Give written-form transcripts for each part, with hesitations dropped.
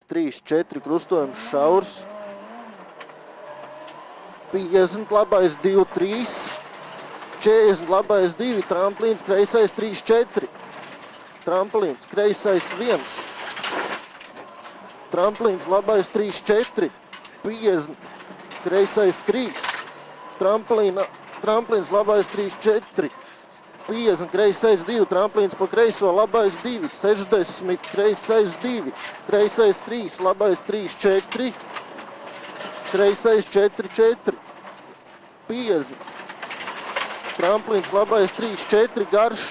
3, 4, krustojums šaurs. 50, labais 2, 3. 40, labais 2, tramplīns, kreisais 3, 4. Tramplīns, kreisais 1. Tramplīns, labais 3, 4. 50, kreisais 3. Tramplīns, labais 3, 4. 50, kreisais 2, tramplīns pa kreiso, labais 2, 60, kreisais 2, kreisais 3, labais 3, 4, kreisais 4, 4, 50, tramplīns, labais 3, 4, garš,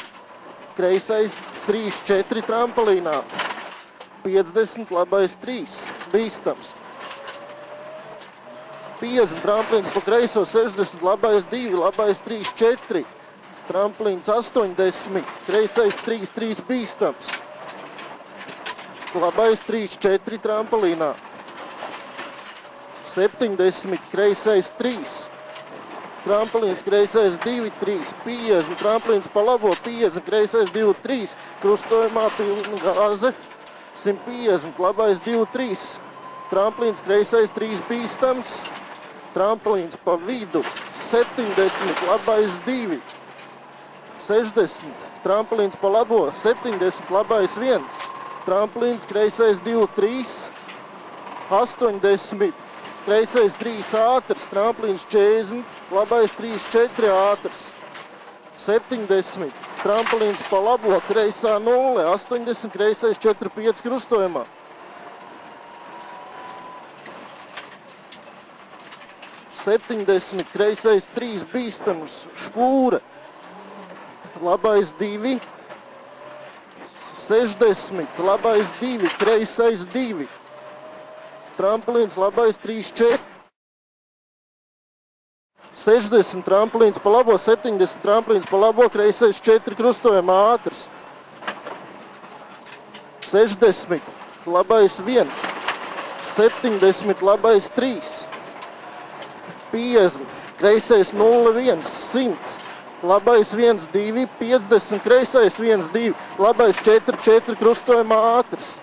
kreisais 3, 4, tramplīnā, 50, labais 3, bīstams, 50, tramplīns pa kreiso, 60, labais 2, labais 3, 4, tramplīns 80, kreisais 3, 3 bīstams. Labais 3, 4 tramplīnā. 70, kreisais 3. Tramplīns, kreisais 2, 3. 50, tramplīns pa labo, 50, kreisais 2, 3. Krustojumā pilna gāze. 150, labais 2, 3. Tramplīns, kreisais 3 bīstams. Tramplīns pa vidu. 70, labais 2. 60, tramplīns pa labo, 70, labais 1, tramplīns, kreisais 2, 3, 80, kreisais 3, ātrs, tramplīns 40, labais 3, 4, ātrs, 70, tramplīns pa labo, kreisā 0, 80, kreisais 4, 5 krustojumā. 70, kreisais 3, bīstams, špūre. Labais 2, 60, labais 2, kreisais 2, tramplīns, labais 3, 4, 60, tramplīns pa labo, 70, tramplīns pa labo, kreisais 4, krustojumā ātrs, 60, labais 1, 70, labais 3, 50, kreisais 0, 1, 100, labais 1, 2, 50, kreisais 1, 2, labais 4, 4, krustojumā ātrs.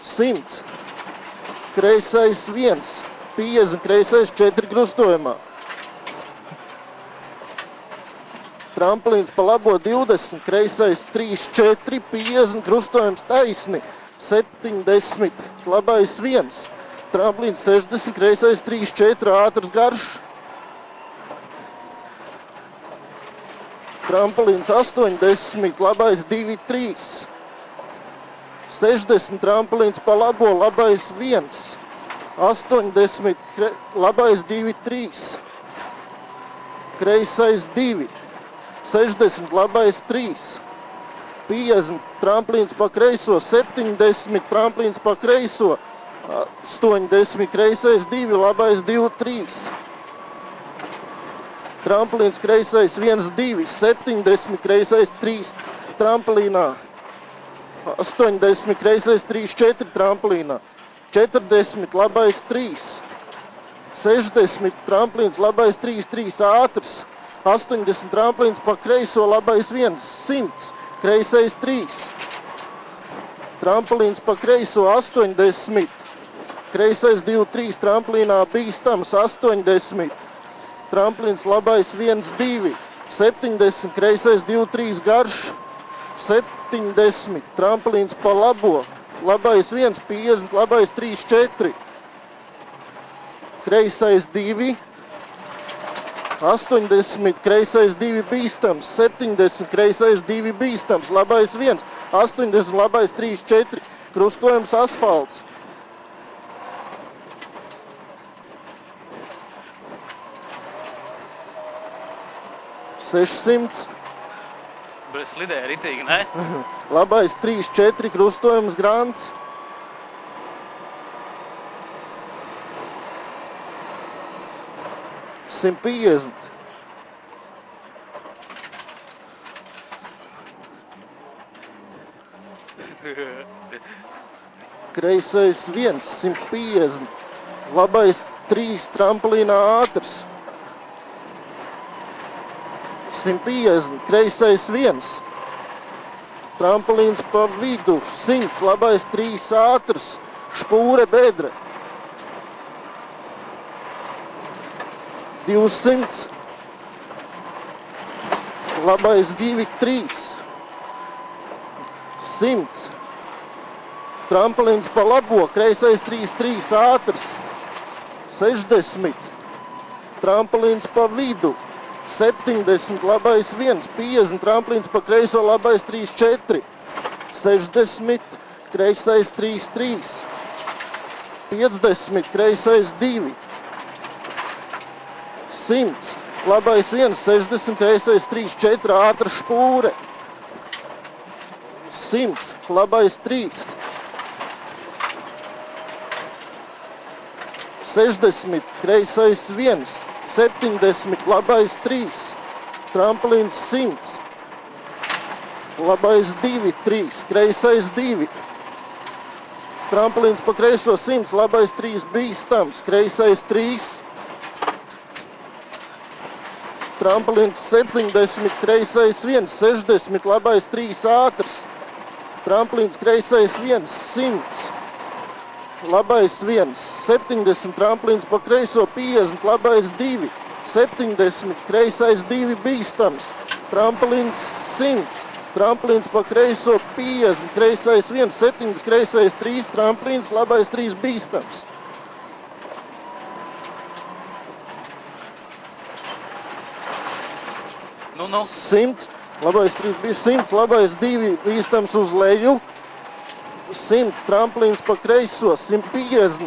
100, kreisais 1, 50, kreisais 4, krustojumā. Tramplīns pa labo 20, kreisais 3, 4, 50, krustojums taisni. 70, labais 1, tramplīns 60, kreisais 3, 4, ātrs garš. Tramplīns 80, labais 2, 3. 60, tramplīns pa labo, labais 1. 80, labais 2, 3. Kreisais 2. 60, labais 3. 50, tramplīns pa kreiso, 70, tramplīns pa kreiso. 80, kreisais 2, labais 2, 3. Tramplīns, kreisais 1, 2, 70, kreisais 3, tramplīnā. 80, kreisais 3, 4, tramplīnā. 40, labais 3. 60, tramplīns, labais 3, 3, ātrs. 80, tramplīns pa kreiso, labais 1, 100, kreisais 3. Tramplīns pa kreiso, 80. Kreisais 2, 3, tramplīnā bīstams, 80. Tramplīns, labais 1, 2, 70, kreisais 2, 3, garš, 70, tramplīns pa labo, labais 1, 50, labais 3, 4, kreisais 2, 80, kreisais 2, bīstams, 70, kreisais 2, bīstams, labais 1, 80, labais 3, 4, krustojums asfalts. 600. Slidēja ritīgi, ne? Labais 3, 4, krustojums grants. 150. Kreisais 1, 150. Labais 3, tramplīnā ātrs. 150, kreisais 1. tramplīns pa vidu, 100, labais 3 ātrs, špūre bedre. 200, labais 2, 3, 100, tramplīns pa labo, kreisais 3, 3 ātrs, 60, tramplīns pa vidu, 70, labais 1, 50, tramplīns pa kreiso, labais 3, 4, 60, kreisais 3, 3, 50, kreisais 2, 100, labais 1, 60, kreisais 3, 4, ātra špūre, 100, labais 3, 60, kreisais 1, 70, labais 3, tramplīns 100, labais 2, 3, kreisais 2, tramplīns pa kreiso 100, labais 3, bīstams, kreisais 3, tramplīns 70, kreisais 1, 60, labais 3, ātrs, tramplīns kreisais 1, 100, labais 1, 70, tramplīns pa kreiso 50, labais 2, 70, kreisais 2, bīstams, tramplīns 100, tramplīns pa kreiso 50, kreisais 1, 70, kreisais 3, tramplīns, labais 3, bīstams. Nu. 100, labais 3 bija 100, labais 2 bīstams uz leju, 100, tramplīns pa kreiso, 150,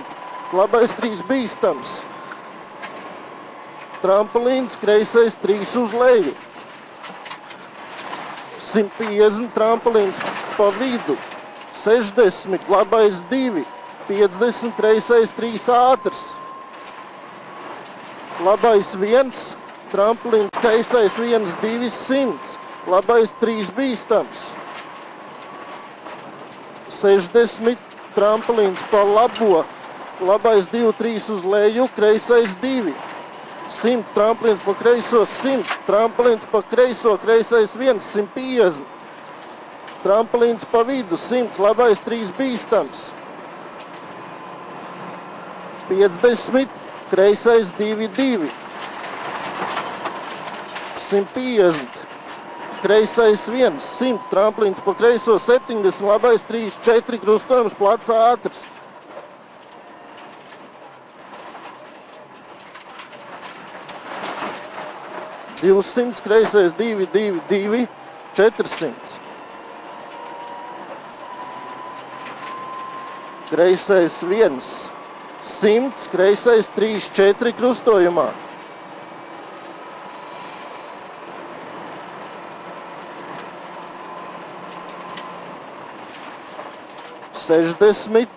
labais 3 bīstams, tramplīns, kreisais 3 uz leju, 150, tramplīns pa vidu, 60, labais 2, 50, kreisais 3 ātrs, labais 1, tramplīns, kreisais 1, 2, 100, labais 3 bīstams, 60, tramplīns pa labo, labais 2, 3 uz leju, kreisais 2, 100, tramplīns pa kreiso 100, tramplīns pa kreiso, kreisais 1, 150, tramplīns pa vidu 100, labais 3 bīstams, 50, kreisais 2, 2, 150, kreisais 1, 100, tramplīns pa kreiso 70, labais 3, 4, krustojums, plats ātrs. $200, kreisais 2, 2, 2, 400. Kreisais 1, 100, kreisais 3, 4, krustojumā. 60,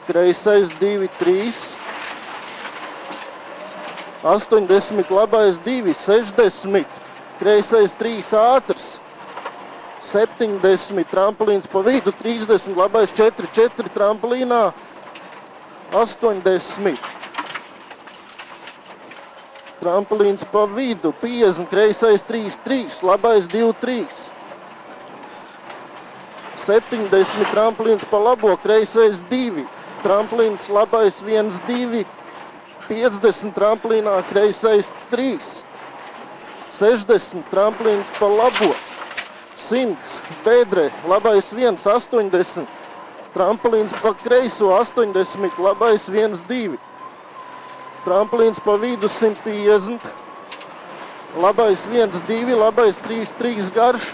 kreisais 2, 3, 80, labais 2, 60, kreisais 3, ātrs, 70, tramplīns pa vidu, 30, labais 4, 4, tramplīnā, 80, tramplīns pa vidu, 50, kreisais 3, 3, labais 2, 3. 70, tramplīns pa labo, kreisais 2, tramplīns labais 1, 2, 50, tramplīnā, kreisais 3, 60, tramplīns pa labo, 100, bedre, labais 1, 80, tramplīns pa kreiso, 80, labais 1, 2, tramplīns pa vidu, 150, labais 1, 2, labais 3, 3 garš,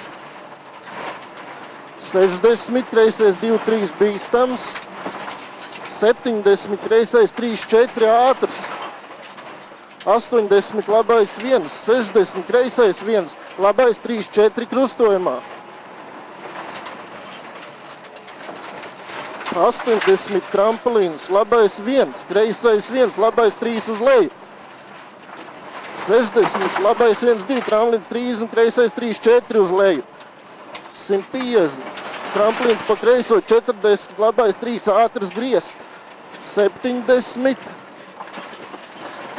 60, kreisais 2, 3 bīstams, 70, kreisais 3, 4 ātrs, 80, labais 1, 60, kreisais 1, labais 3, 4 krustojumā. 80, tramplīns, labais 1, kreisais 1, labais 3 uz leju. 60, labais 1, 2, tramplīns 30, kreisais 3, 4 uz leju. 150, tramplīns pa kreiso 40, labais 3, ātrs griezt. 70,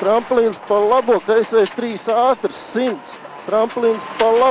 tramplīns pa labo, kreisais 3, ātrs 100, tramplīns pa labo.